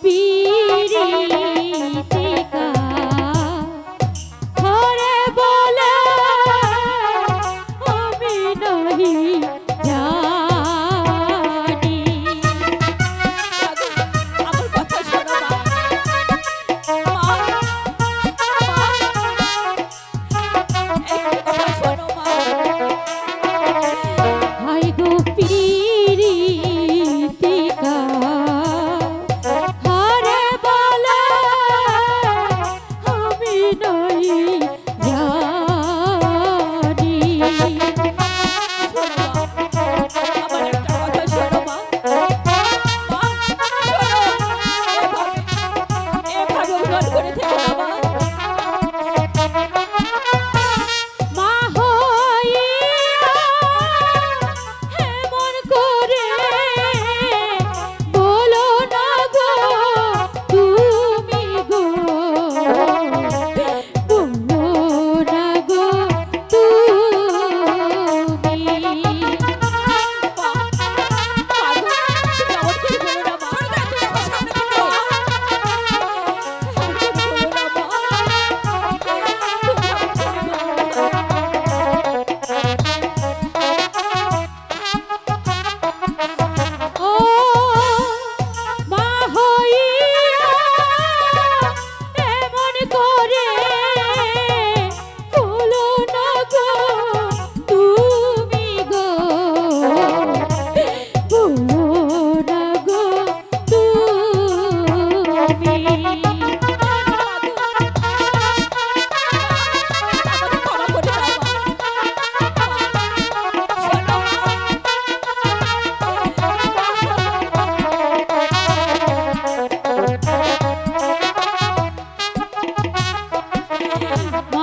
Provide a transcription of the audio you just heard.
পীড়িতিকা ঘরে বলে আমি নহি জানি। আমার কথা শোনো মা। মা, মা, একটু কথা শোনো মা। হাই গো পীড়িতিকা ঘরে বলে আমি নহি জানি। শোনো মা, আমার একটা কথা শোনো মা। মা, শোনো, এভাবে অভিমান করে থেকো না মা। মা হইয়া এমন করে বলো না গো তুমি গো, বলো না গো তুমি। মা, মা গো, তুমি এমন করে বলো না মা। তুমি আমার সামনে থেকে এমন করে বলো না মা। তুমি এমন করে বলো না। ও মা হইয়া এমন করে বলো না গো তুমি গো, বলো না গো তুমি। আমাকে ক্ষমা করে দাও মা। শোনো মা।